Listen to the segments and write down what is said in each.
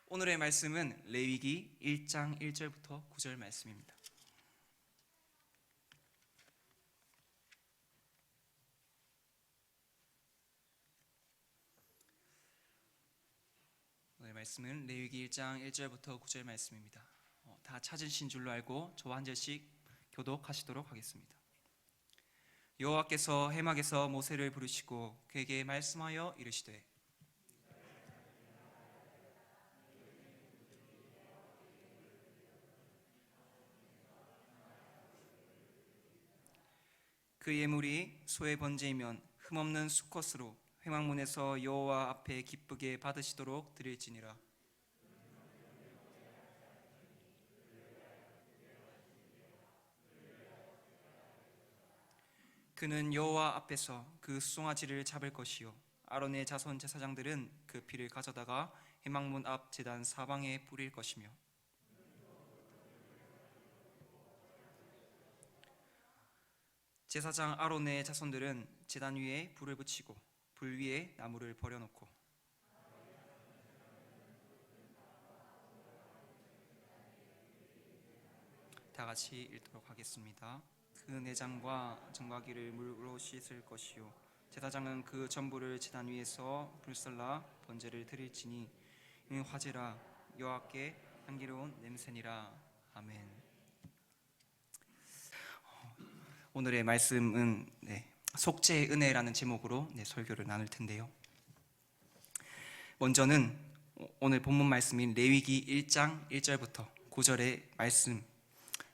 오늘의 말씀은 레위기 1장 1절부터 9절 말씀입니다. 오늘의 말씀은 레위기 1장 1절부터 9절 말씀입니다. 다 찾으신 줄로 알고 저와 한 절씩 교독하시도록 하겠습니다. 여호와께서 해막에서 모세를 부르시고 그에게 말씀하여 이르시되 그 예물이 소의 번제이면 흠없는 수컷으로 회막문에서 여호와 앞에 기쁘게 받으시도록 드릴지니라. 그는 여호와 앞에서 그 수송아지를 잡을 것이요 아론의 자손 제사장들은 그 피를 가져다가 회막문 앞 제단 사방에 뿌릴 것이며 제사장 아론의 자손들은 제단 위에 불을 붙이고 불 위에 나무를 버려놓고 다 같이 읽도록 하겠습니다. 그 내장과 정가기를 물로 씻을 것이요 제사장은 그 전부를 제단 위에서 불살라 번제를 드릴지니 이는 화제라 여호와께 향기로운 냄새니라. 아멘. 오늘의 말씀은 속죄의 은혜라는 제목으로 설교를 나눌 텐데요. 먼저는 오늘 본문 말씀인 레위기 1장 1절부터 9절의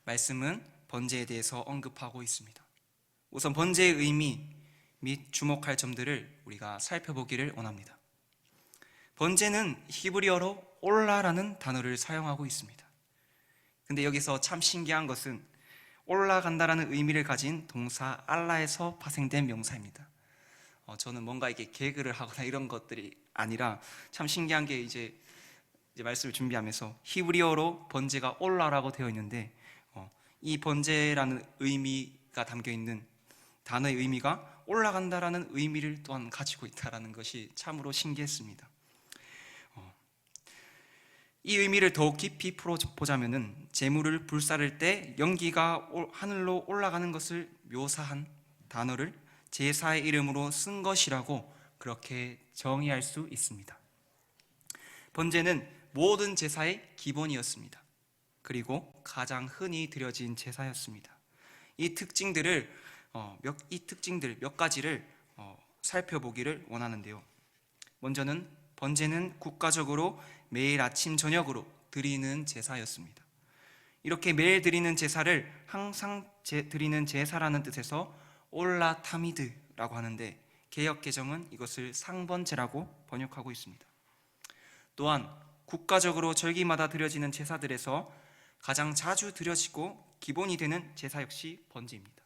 말씀은 번제에 대해서 언급하고 있습니다. 우선 번제의 의미 및 주목할 점들을 우리가 살펴보기를 원합니다. 번제는 히브리어로 올라라는 단어를 사용하고 있습니다. 근데 여기서 참 신기한 것은 올라간다라는 의미를 가진 동사 알라에서 파생된 명사입니다. 저는 뭔가 이게 개그를 하거나 이런 것들이 아니라 참 신기한 게 이제 말씀을 준비하면서 히브리어로 번제가 올라라고 되어 있는데 이 번제라는 의미가 담겨 있는 단어의 의미가 올라간다라는 의미를 또한 가지고 있다라는 것이 참으로 신기했습니다. 이 의미를 더욱 깊이 풀어보자면은 제물을 불사를 때 연기가 하늘로 올라가는 것을 묘사한 단어를 제사의 이름으로 쓴 것이라고 그렇게 정의할 수 있습니다. 번제는 모든 제사의 기본이었습니다. 그리고 가장 흔히 드려진 제사였습니다. 이 특징들 몇 가지를 살펴보기를 원하는데요. 먼저는 번제는 국가적으로 매일 아침 저녁으로 드리는 제사였습니다. 이렇게 매일 드리는 제사를 항상 드리는 제사라는 뜻에서 올라타미드라고 하는데 개역 개정은 이것을 상번제라고 번역하고 있습니다. 또한 국가적으로 절기마다 드려지는 제사들에서 가장 자주 드려지고 기본이 되는 제사 역시 번제입니다.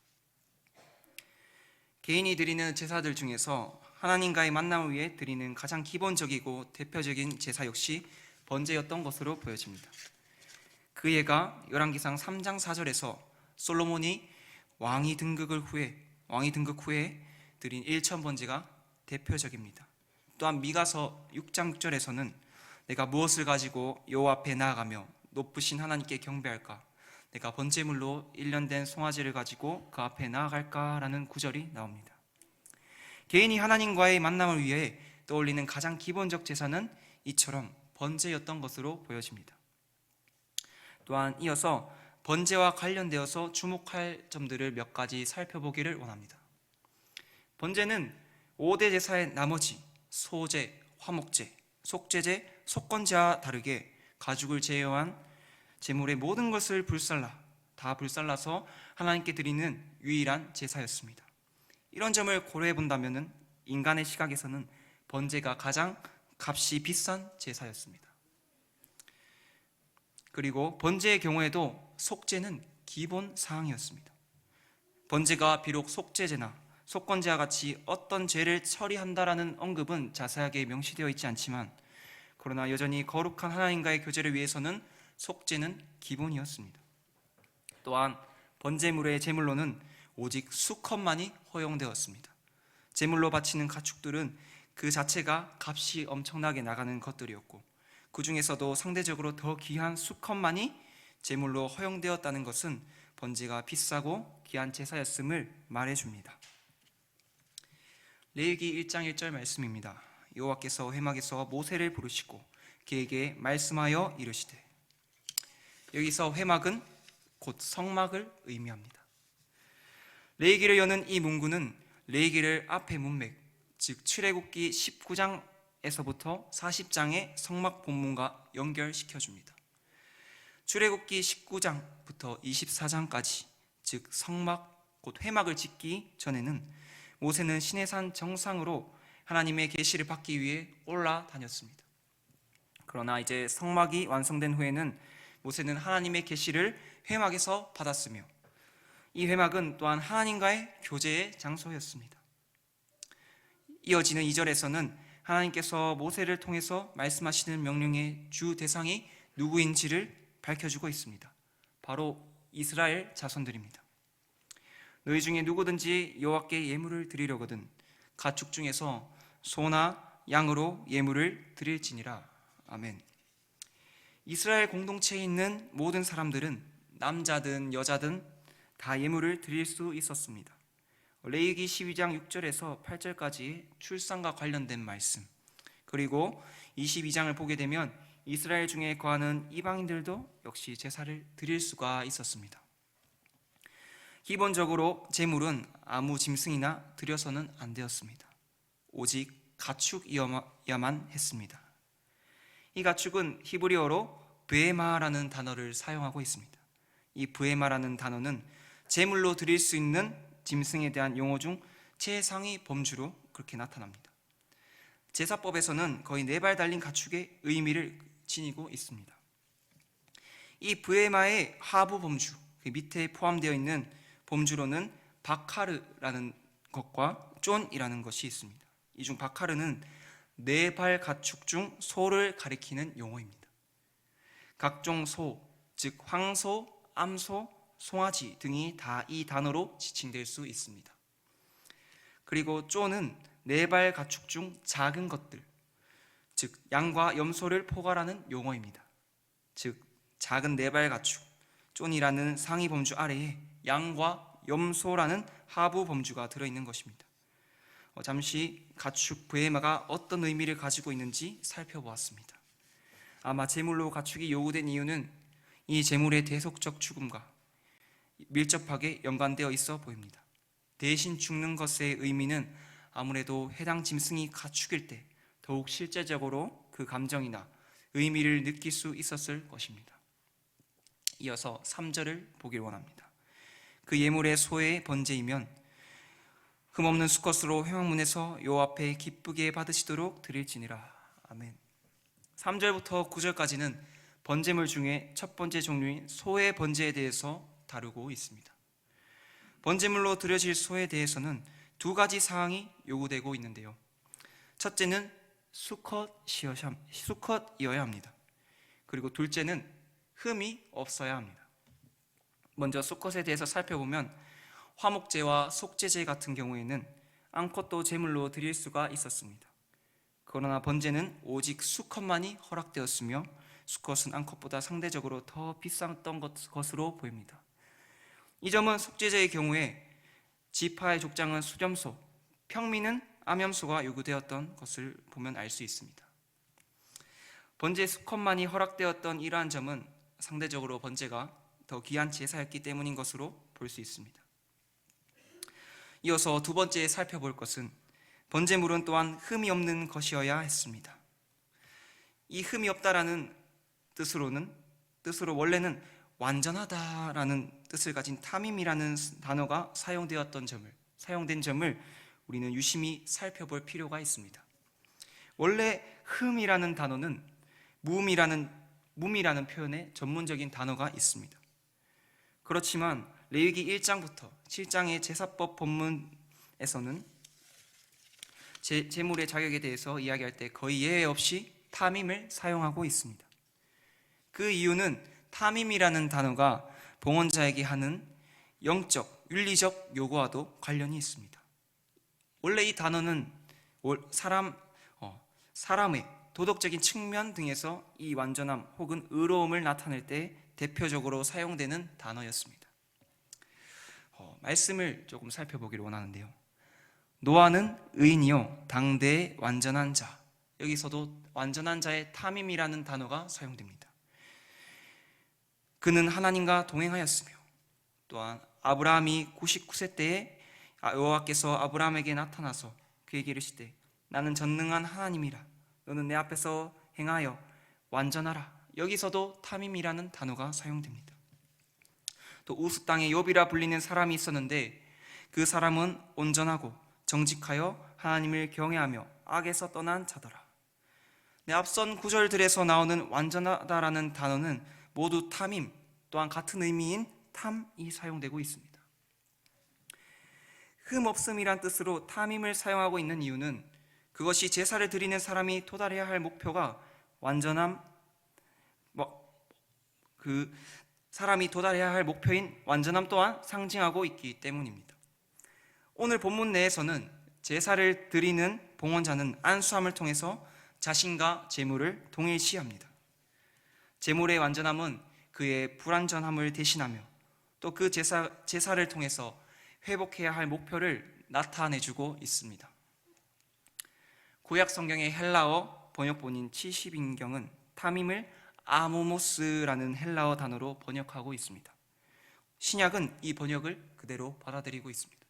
개인이 드리는 제사들 중에서 하나님과의 만남을 위해 드리는 가장 기본적이고 대표적인 제사 역시 번제였던 것으로 보여집니다. 그 예가 열왕기상 3장 4절에서 솔로몬이 왕위 등극 후에 드린 일천 번제가 대표적입니다. 또한 미가서 6장 6절에서는 내가 무엇을 가지고 여호와 앞에 나아가며 높으신 하나님께 경배할까? 내가 번제물로 1년 된 송아지를 가지고 그 앞에 나아갈까라는 구절이 나옵니다. 개인이 하나님과의 만남을 위해 떠올리는 가장 기본적 제사는 이처럼 번제였던 것으로 보여집니다. 또한 이어서 번제와 관련되어서 주목할 점들을 몇 가지 살펴보기를 원합니다. 번제는 5대 제사의 나머지 소제, 화목제, 속죄제, 속건제와 다르게 가죽을 제외한 제물의 모든 것을 불살라서 하나님께 드리는 유일한 제사였습니다. 이런 점을 고려해 본다면 인간의 시각에서는 번제가 가장 값이 비싼 제사였습니다. 그리고 번제의 경우에도 속죄는 기본 사항이었습니다. 번제가 비록 속죄제나 속건제와 같이 어떤 죄를 처리한다라는 언급은 자세하게 명시되어 있지 않지만 그러나 여전히 거룩한 하나님과의 교제를 위해서는 속죄는 기본이었습니다. 또한 번제물의 제물로는 오직 수컷만이 허용되었습니다. 제물로 바치는 가축들은 그 자체가 값이 엄청나게 나가는 것들이었고 그 중에서도 상대적으로 더 귀한 수컷만이 제물로 허용되었다는 것은 번제가 비싸고 귀한 제사였음을 말해줍니다. 레위기 1장 1절 말씀입니다. 여호와께서 회막에서 모세를 부르시고 그에게 말씀하여 이르시되. 여기서 회막은 곧 성막을 의미합니다. 레위기를 여는 이 문구는 레위기를 앞의 문맥, 즉 출애굽기 19장에서부터 40장의 성막 본문과 연결시켜줍니다. 출애굽기 19장부터 24장까지, 즉 성막 곧 회막을 짓기 전에는 모세는 시내산 정상으로 하나님의 계시를 받기 위해 올라다녔습니다. 그러나 이제 성막이 완성된 후에는 모세는 하나님의 계시를 회막에서 받았으며 이 회막은 또한 하나님과의 교제의 장소였습니다. 이어지는 2절에서는 하나님께서 모세를 통해서 말씀하시는 명령의 주 대상이 누구인지를 밝혀주고 있습니다. 바로 이스라엘 자손들입니다. 너희 중에 누구든지 여호와께 예물을 드리려거든 가축 중에서 소나 양으로 예물을 드릴지니라. 아멘. 이스라엘 공동체에 있는 모든 사람들은 남자든 여자든 다 예물을 드릴 수 있었습니다. 레위기 12장 6절에서 8절까지 출산과 관련된 말씀, 그리고 22장을 보게 되면 이스라엘 중에 거하는 이방인들도 역시 제사를 드릴 수가 있었습니다. 기본적으로 제물은 아무 짐승이나 드려서는 안 되었습니다. 오직 가축이어야만 했습니다. 이 가축은 히브리어로 브에마라는 단어를 사용하고 있습니다. 이 브에마라는 단어는 제물로 드릴 수 있는 짐승에 대한 용어 중 최상위 범주로 그렇게 나타납니다. 제사법에서는 거의 4발 달린 가축의 의미를 지니고 있습니다. 이 브에마의 하부 범주, 그 밑에 포함되어 있는 범주로는 바카르라는 것과 쫀이라는 것이 있습니다. 이 중 바카르는 4발 가축 중 소를 가리키는 용어입니다. 각종 소, 즉 황소, 암소, 송아지 등이 다 이 단어로 지칭될 수 있습니다. 그리고 쫀은 4발 가축 중 작은 것들, 즉 양과 염소를 포괄하는 용어입니다. 즉 작은 4발 가축, 쫀이라는 상위 범주 아래에 양과 염소라는 하부 범주가 들어있는 것입니다. 잠시 가축 브에마가 어떤 의미를 가지고 있는지 살펴보았습니다. 아마 제물로 가축이 요구된 이유는 이 제물의 대속적 죽음과 밀접하게 연관되어 있어 보입니다. 대신 죽는 것의 의미는 아무래도 해당 짐승이 가축일 때 더욱 실제적으로 그 감정이나 의미를 느낄 수 있었을 것입니다. 이어서 3절을 보길 원합니다. 그 예물의 소의 번제이면 흠없는 수컷으로 회막문에서 여호와 앞에 기쁘게 받으시도록 드릴지니라. 아멘. 3절부터 9절까지는 번제물 중에 첫 번째 종류인 소의 번제에 대해서 다루고 있습니다. 번제물로 드려질 소에 대해서는 2가지 사항이 요구되고 있는데요. 첫째는 수컷이어야 합니다. 그리고 둘째는 흠이 없어야 합니다. 먼저 수컷에 대해서 살펴보면 화목제와 속죄제 같은 경우에는 암컷도 제물로 드릴 수가 있었습니다. 그러나 번제는 오직 수컷만이 허락되었으며 수컷은 암컷보다 상대적으로 더 비쌌던 것으로 보입니다. 이 점은 속죄제의 경우에 지파의 족장은 수렴소, 평민은 암염소가 요구되었던 것을 보면 알 수 있습니다. 번제 수컷만이 허락되었던 이러한 점은 상대적으로 번제가 더 귀한 제사였기 때문인 것으로 볼 수 있습니다. 이어서 2번째 살펴볼 것은 번제물은 또한 흠이 없는 것이어야 했습니다. 이 흠이 없다라는 뜻으로 원래는 완전하다라는 뜻을 가진 타밈이라는 단어가 사용된 점을 우리는 유심히 살펴볼 필요가 있습니다. 원래 흠이라는 단어는 무미라는 표현의 전문적인 단어가 있습니다. 그렇지만 레위기 1장부터 7장의 제사법 본문에서는 제물의 자격에 대해서 이야기할 때 거의 예외 없이 타밈을 사용하고 있습니다. 그 이유는 타밈이라는 단어가 봉헌자에게 하는 영적, 윤리적 요구와도 관련이 있습니다. 원래 이 단어는 사람의 도덕적인 측면 등에서 이 완전함 혹은 의로움을 나타낼 때 대표적으로 사용되는 단어였습니다. 말씀을 조금 살펴보기를 원하는데요. 노아는 의인이요 당대의 완전한 자. 여기서도 완전한 자의 탐임이라는 단어가 사용됩니다. 그는 하나님과 동행하였으며, 또한 아브라함이 99세 때에 여호와께서 아브라함에게 나타나서 그에게 이르시되 나는 전능한 하나님이라 너는 내 앞에서 행하여 완전하라. 여기서도 탐임이라는 단어가 사용됩니다. 또 우스 땅에 욥이라 불리는 사람이 있었는데 그 사람은 온전하고 정직하여 하나님을 경외하며 악에서 떠난 자더라. 앞선 구절들에서 나오는 완전하다라는 단어는 모두 탐임, 또한 같은 의미인 탐이 사용되고 있습니다. 흠없음이란 뜻으로 탐임을 사용하고 있는 이유는 그것이 제사를 드리는 사람이 도달해야 할 목표가 완전함, 그 사람이 도달해야 할 목표인 완전함 또한 상징하고 있기 때문입니다. 오늘 본문 내에서는 제사를 드리는 봉헌자는 안수함을 통해서 자신과 제물을 동일시합니다. 제물의 완전함은 그의 불완전함을 대신하며 또 그 제사를 통해서 회복해야 할 목표를 나타내주고 있습니다. 구약 성경의 헬라어 번역본인 70인경은 탐임을 아모모스라는 헬라어 단어로 번역하고 있습니다. 신약은 이 번역을 그대로 받아들이고 있습니다.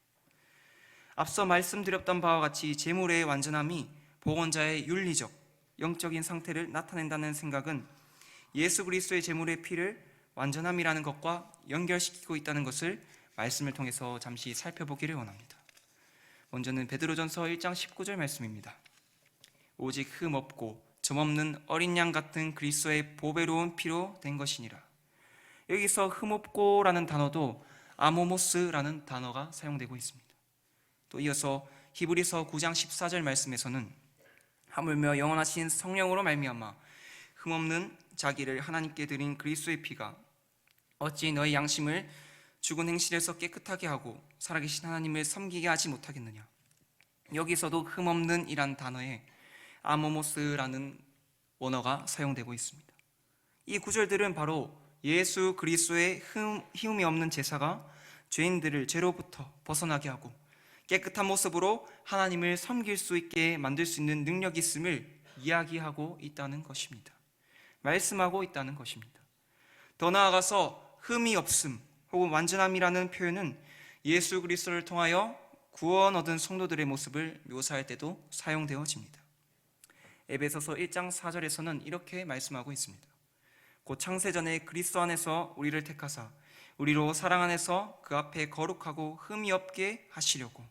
앞서 말씀드렸던 바와 같이 제물의 완전함이 봉헌자의 윤리적, 영적인 상태를 나타낸다는 생각은 예수 그리스도의 제물의 피를 완전함이라는 것과 연결시키고 있다는 것을 말씀을 통해서 잠시 살펴보기를 원합니다. 먼저는 베드로전서 1장 19절 말씀입니다. 오직 흠 없고 점 없는 어린 양 같은 그리스도의 보배로운 피로 된 것이니라. 여기서 흠 없고라는 단어도 아모모스라는 단어가 사용되고 있습니다. 또 이어서 히브리서 9장 14절 말씀에서는 하물며 영원하신 성령으로 말미암아 흠 없는 자기를 하나님께 드린 그리스도의 피가 어찌 너희 양심을 죽은 행실에서 깨끗하게 하고 살아계신 하나님을 섬기게 하지 못하겠느냐. 여기서도 흠 없는 이란 단어에 아모모스라는 원어가 사용되고 있습니다. 이 구절들은 바로 예수 그리스도의 흠이 없는 제사가 죄인들을 죄로부터 벗어나게 하고 깨끗한 모습으로 하나님을 섬길 수 있게 만들 수 있는 능력이 있음을 이야기하고 있다는 것입니다. 말씀하고 있다는 것입니다. 더 나아가서 흠이 없음 혹은 완전함이라는 표현은 예수 그리스도를 통하여 구원 얻은 성도들의 모습을 묘사할 때도 사용되어집니다. 에베소서 1장 4절에서는 이렇게 말씀하고 있습니다. 곧 창세전에 그리스도 안에서 우리를 택하사 우리로 사랑 안에서 그 앞에 거룩하고 흠이 없게 하시려고.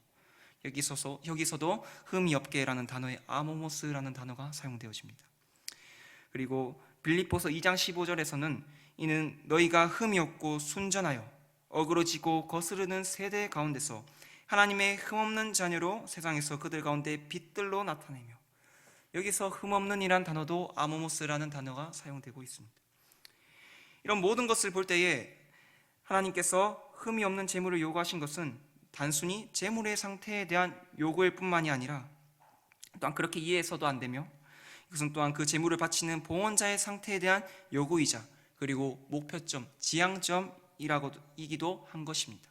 여기서도 흠이 없게라는 단어에 아모모스라는 단어가 사용되어집니다. 그리고 빌립보서 2장 15절에서는 이는 너희가 흠이 없고 순전하여 어그러지고 거스르는 세대 가운데서 하나님의 흠없는 자녀로 세상에서 그들 가운데 빛들로 나타내며. 여기서 흠없는 이란 단어도 아모모스라는 단어가 사용되고 있습니다. 이런 모든 것을 볼 때에 하나님께서 흠이 없는 제물을 요구하신 것은 단순히 제물의 상태에 대한 요구일 뿐만이 아니라 또한 그렇게 이해해서도 안 되며 이것은 또한 그 제물을 바치는 봉헌자의 상태에 대한 요구이자 그리고 목표점, 지향점이기도 한 것입니다.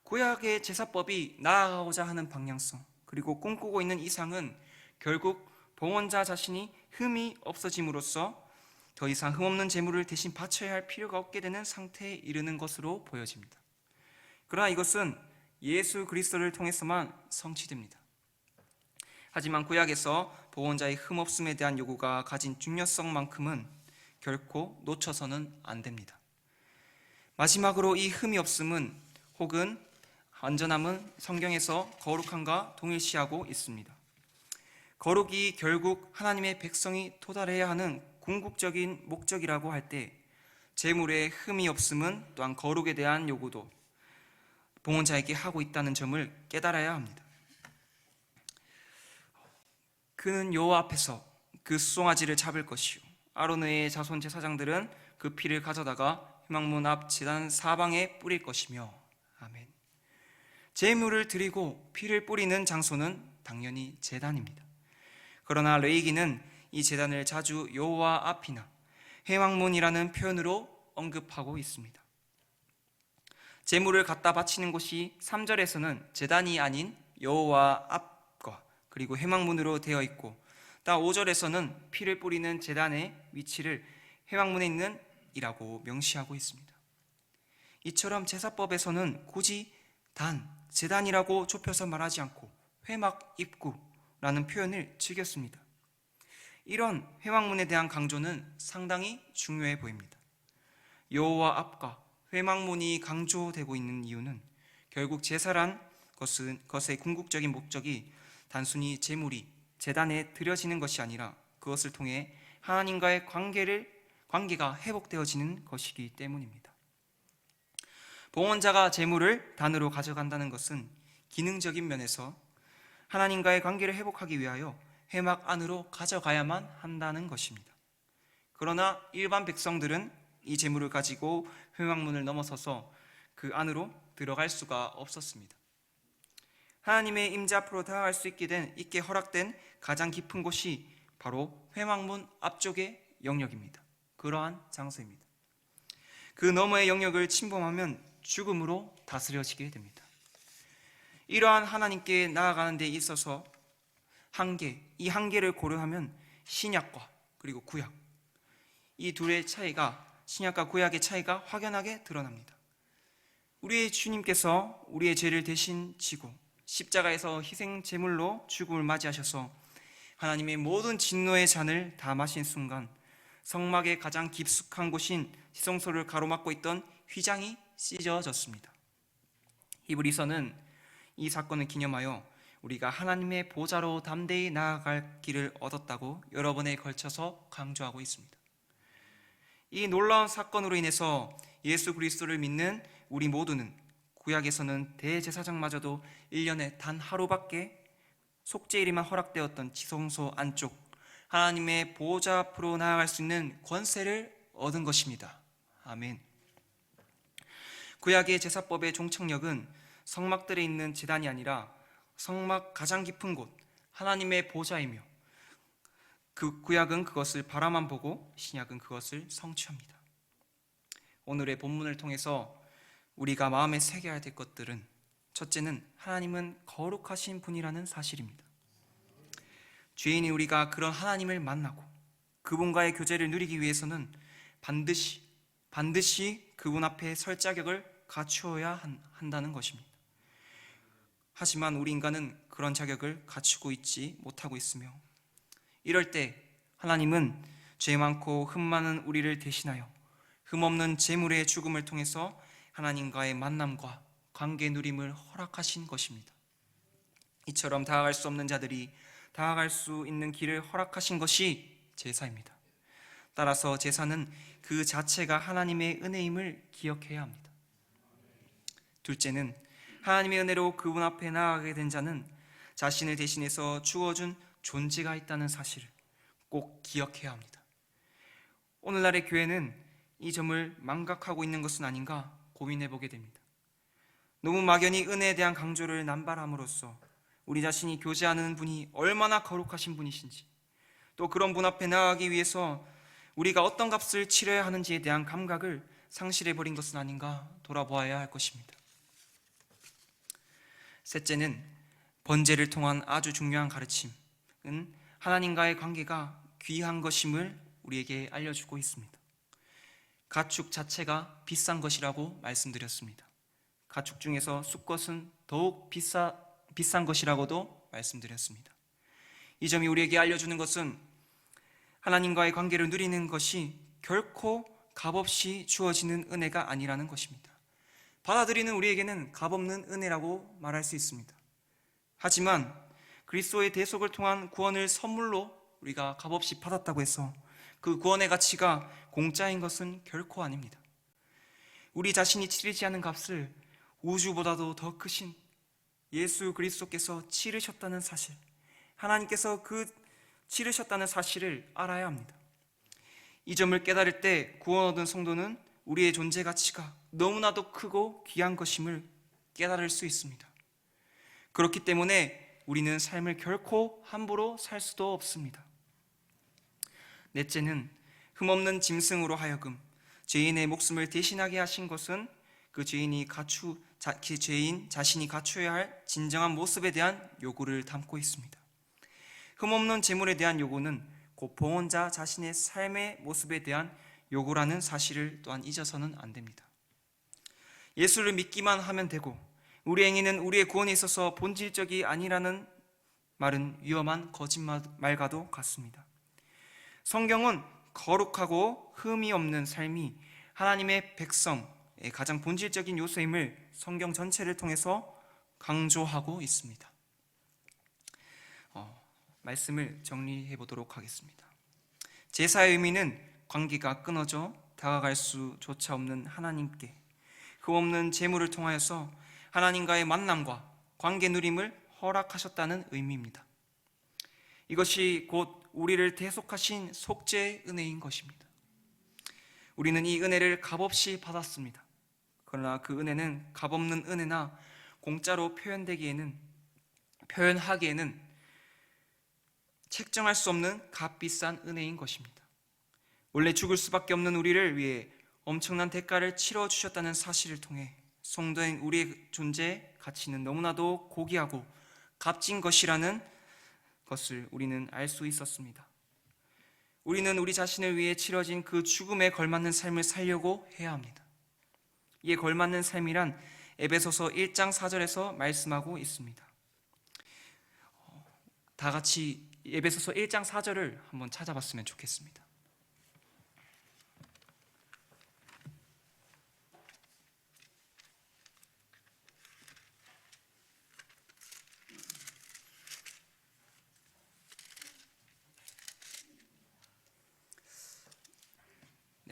구약의 제사법이 나아가고자 하는 방향성 그리고 꿈꾸고 있는 이상은 결국 봉헌자 자신이 흠이 없어짐으로써 더 이상 흠없는 제물을 대신 바쳐야 할 필요가 없게 되는 상태에 이르는 것으로 보여집니다. 그러나 이것은 예수 그리스도를 통해서만 성취됩니다. 하지만 구약에서 봉헌자의 흠없음에 대한 요구가 가진 중요성만큼은 결코 놓쳐서는 안 됩니다. 마지막으로 이 흠이 없음은 혹은 완전함은 성경에서 거룩함과 동일시하고 있습니다. 거룩이 결국 하나님의 백성이 도달해야 하는 궁극적인 목적이라고 할 때 제물의 흠이 없음은 또한 거룩에 대한 요구도 봉헌자에게 하고 있다는 점을 깨달아야 합니다. 그는 여호와 앞에서 그 수송아지를 잡을 것이요 아론의 자손 제사장들은 그 피를 가져다가 회막문 앞 제단 사방에 뿌릴 것이며. 아멘. 제물을 드리고 피를 뿌리는 장소는 당연히 제단입니다. 그러나 레위기는 이 제단을 자주 여호와 앞이나 회막문이라는 표현으로 언급하고 있습니다. 제물을 갖다 바치는 곳이 3절에서는 제단이 아닌 여호와 앞과 그리고 회막문으로 되어 있고, 또 5절에서는 피를 뿌리는 제단의 위치를 회막문에 있는 이라고 명시하고 있습니다. 이처럼 제사법에서는 굳이 제단이라고 좁혀서 말하지 않고 회막 입구라는 표현을 즐겼습니다. 이런 회막문에 대한 강조는 상당히 중요해 보입니다. 여호와 앞과 회막문이 강조되고 있는 이유는 결국 제사란 것의 궁극적인 목적이 단순히 제물이 제단에 드려지는 것이 아니라 그것을 통해 하나님과의 관계가 회복되어지는 것이기 때문입니다. 봉헌자가 제물을 단으로 가져간다는 것은 기능적인 면에서 하나님과의 관계를 회복하기 위하여 회막 안으로 가져가야만 한다는 것입니다. 그러나 일반 백성들은 이 제물을 가지고 회막문을 넘어서서 그 안으로 들어갈 수가 없었습니다. 하나님의 임재 앞으로 다가갈 수 있게 허락된 가장 깊은 곳이 바로 회막문 앞쪽의 영역입니다. 그러한 장소입니다. 그 너머의 영역을 침범하면 죽음으로 다스려지게 됩니다. 이러한 하나님께 나아가는 데 있어서 이 한계를 고려하면 신약과 그리고 구약, 이 둘의 차이가, 신약과 구약의 차이가 확연하게 드러납니다. 우리의 주님께서 우리의 죄를 대신 지고 십자가에서 희생 제물로 죽음을 맞이하셔서 하나님의 모든 진노의 잔을 다 마신 순간 성막의 가장 깊숙한 곳인 지성소를 가로막고 있던 휘장이 찢어졌습니다. 히브리서는 이 사건을 기념하여 우리가 하나님의 보좌로 담대히 나아갈 길을 얻었다고 여러 번에 걸쳐서 강조하고 있습니다. 이 놀라운 사건으로 인해서 예수 그리스도를 믿는 우리 모두는 구약에서는 대제사장마저도 1년에 단 하루밖에 속죄일이만 허락되었던 지성소 안쪽 하나님의 보좌 앞으로 나아갈 수 있는 권세를 얻은 것입니다. 아멘. 구약의 제사법의 종착역은 성막들에 있는 제단이 아니라 성막 가장 깊은 곳 하나님의 보좌이며 그 구약은 그것을 바라만 보고 신약은 그것을 성취합니다. 오늘의 본문을 통해서 우리가 마음에 새겨야 될 것들은, 첫째는 하나님은 거룩하신 분이라는 사실입니다. 죄인이 우리가 그런 하나님을 만나고 그분과의 교제를 누리기 위해서는 반드시 그분 앞에 설 자격을 갖추어야 한다는 것입니다. 하지만 우리 인간은 그런 자격을 갖추고 있지 못하고 있으며, 이럴 때 하나님은 죄 많고 흠 많은 우리를 대신하여 흠없는 제물의 죽음을 통해서 하나님과의 만남과 관계 누림을 허락하신 것입니다. 이처럼 다가갈 수 없는 자들이 다가갈 수 있는 길을 허락하신 것이 제사입니다. 따라서 제사는 그 자체가 하나님의 은혜임을 기억해야 합니다. 둘째는 하나님의 은혜로 그분 앞에 나아가게 된 자는 자신을 대신해서 주어준 존재가 있다는 사실을 꼭 기억해야 합니다. 오늘날의 교회는 이 점을 망각하고 있는 것은 아닌가 고민해 보게 됩니다. 너무 막연히 은혜에 대한 강조를 남발함으로써 우리 자신이 교제하는 분이 얼마나 거룩하신 분이신지, 또 그런 분 앞에 나아가기 위해서 우리가 어떤 값을 치러야 하는지에 대한 감각을 상실해버린 것은 아닌가 돌아보아야 할 것입니다. 셋째는 번제를 통한 아주 중요한 가르침은 하나님과의 관계가 귀한 것임을 우리에게 알려주고 있습니다. 가축 자체가 비싼 것이라고 말씀드렸습니다. 가축 중에서 숫것은 더욱 비싼 것이라고도 말씀드렸습니다. 이 점이 우리에게 알려주는 것은 하나님과의 관계를 누리는 것이 결코 값없이 주어지는 은혜가 아니라는 것입니다. 받아들이는 우리에게는 값없는 은혜라고 말할 수 있습니다. 하지만 그리스도의 대속을 통한 구원을 선물로 우리가 값없이 받았다고 해서 그 구원의 가치가 공짜인 것은 결코 아닙니다. 우리 자신이 치르지 않은 값을 우주보다도 더 크신 예수 그리스도께서 치르셨다는 사실, 하나님께서 그 치르셨다는 사실을 알아야 합니다. 이 점을 깨달을 때 구원 얻은 성도는 우리의 존재 가치가 너무나도 크고 귀한 것임을 깨달을 수 있습니다. 그렇기 때문에 우리는 삶을 결코 함부로 살 수도 없습니다. 넷째는 흠없는 짐승으로 하여금 죄인의 목숨을 대신하게 하신 것은 그 죄인 자신이 갖추어야 할 진정한 모습에 대한 요구를 담고 있습니다. 흠없는 제물에 대한 요구는 곧 봉헌자 자신의 삶의 모습에 대한 요구라는 사실을 또한 잊어서는 안 됩니다. 예수를 믿기만 하면 되고 우리 행위는 우리의 구원에 있어서 본질적이 아니라는 말은 위험한 거짓말과도 같습니다. 성경은 거룩하고 흠이 없는 삶이 하나님의 백성의 가장 본질적인 요소임을 성경 전체를 통해서 강조하고 있습니다. 말씀을 정리해 보도록 하겠습니다. 제사의 의미는 관계가 끊어져 다가갈 수조차 없는 하나님께 흠없는 제물을 통하여서 하나님과의 만남과 관계 누림을 허락하셨다는 의미입니다. 이것이 곧 우리를 대속하신 속죄의 은혜인 것입니다. 우리는 이 은혜를 값없이 받았습니다. 그러나 그 은혜는 값없는 은혜나 공짜로 표현하기에는 책정할 수 없는 값비싼 은혜인 것입니다. 원래 죽을 수밖에 없는 우리를 위해 엄청난 대가를 치러주셨다는 사실을 통해 성도인 우리의 존재 가치는 너무나도 고귀하고 값진 것이라는 것을 우리는 알 수 있었습니다. 우리는 우리 자신을 위해 치러진 그 죽음에 걸맞는 삶을 살려고 해야 합니다. 이에 걸맞는 삶이란 에베소서 1장 4절에서 말씀하고 있습니다. 다 같이 에베소서 1장 4절을 한번 찾아봤으면 좋겠습니다.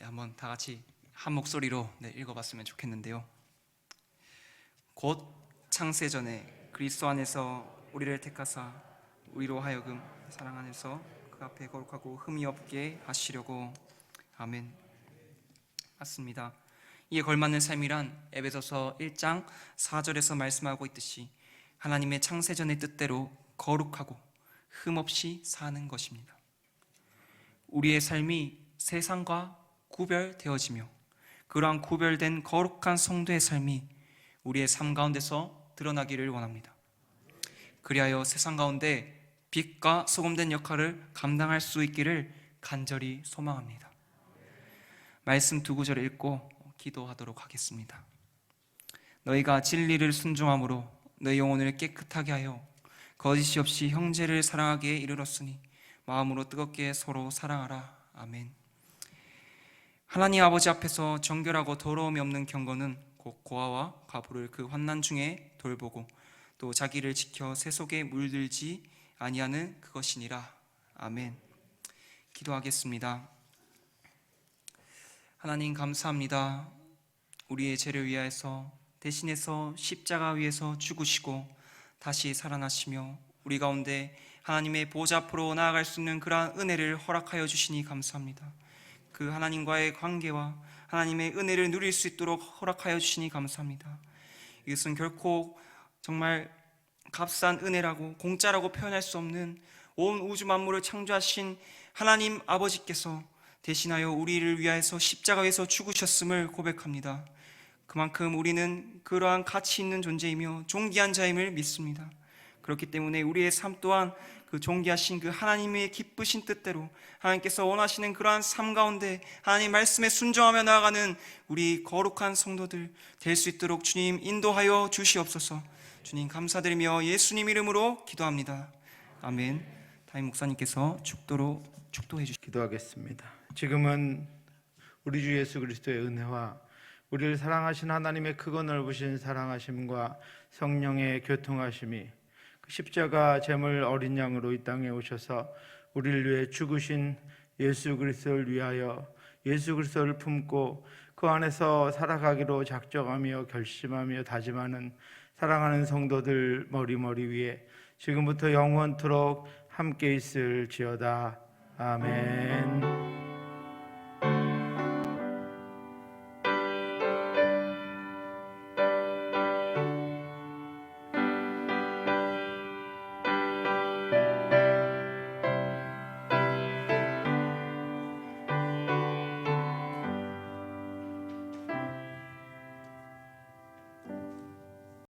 한번 다 같이 한 목소리로 읽어봤으면 좋겠는데요. 곧 창세전에 그리스도 안에서 우리를 택하사 우리로 하여금 사랑 안에서 그 앞에 거룩하고 흠이 없게 하시려고. 아멘. 맞습니다. 이에 걸맞는 삶이란 에베소서 1장 4절에서 말씀하고 있듯이 하나님의 창세전의 뜻대로 거룩하고 흠없이 사는 것입니다. 우리의 삶이 세상과 구별되어지며 그러한 구별된 거룩한 성도의 삶이 우리의 삶 가운데서 드러나기를 원합니다. 그리하여 세상 가운데 빛과 소금된 역할을 감당할 수 있기를 간절히 소망합니다. 말씀 두 구절을 읽고 기도하도록 하겠습니다. 너희가 진리를 순종함으로 너희 영혼을 깨끗하게 하여 거짓이 없이 형제를 사랑하기에 이르렀으니 마음으로 뜨겁게 서로 사랑하라. 아멘. 하나님 아버지 앞에서 정결하고 더러움이 없는 경건은 곧 고아와 과부를 그 환난 중에 돌보고 또 자기를 지켜 새 속에 물들지 아니하는 그것이니라. 아멘. 기도하겠습니다. 하나님 감사합니다. 우리의 죄를 위하여서 대신해서 십자가 위에서 죽으시고 다시 살아나시며 우리 가운데 하나님의 보좌 앞으로 나아갈 수 있는 그러한 은혜를 허락하여 주시니 감사합니다. 그 하나님과의 관계와 하나님의 은혜를 누릴 수 있도록 허락하여 주시니 감사합니다. 이것은 결코 정말 값싼 은혜라고 공짜라고 표현할 수 없는 온 우주 만물을 창조하신 하나님 아버지께서 대신하여 우리를 위하여서 십자가에서 죽으셨음을 고백합니다. 그만큼 우리는 그러한 가치 있는 존재이며 존귀한 자임을 믿습니다. 그렇기 때문에 우리의 삶 또한 그 존귀하신 그 하나님의 기쁘신 뜻대로 하나님께서 원하시는 그러한 삶 가운데 하나님 말씀에 순종하며 나아가는 우리 거룩한 성도들 될 수 있도록 주님 인도하여 주시옵소서. 주님 감사드리며 예수님 이름으로 기도합니다. 아멘. 담임 목사님께서 축도해 주시기 기도하겠습니다. 지금은 우리 주 예수 그리스도의 은혜와 우리를 사랑하신 하나님의 크고 넓으신 사랑하심과 성령의 교통하심이 그 십자가 제물 어린 양으로 이 땅에 오셔서 우리를 위해 죽으신 예수 그리스도를 위하여 예수 그리스도를 품고 그 안에서 살아가기로 작정하며 결심하며 다짐하는 사랑하는 성도들 머리 위에 지금부터 영원토록 함께 있을지어다. 아멘.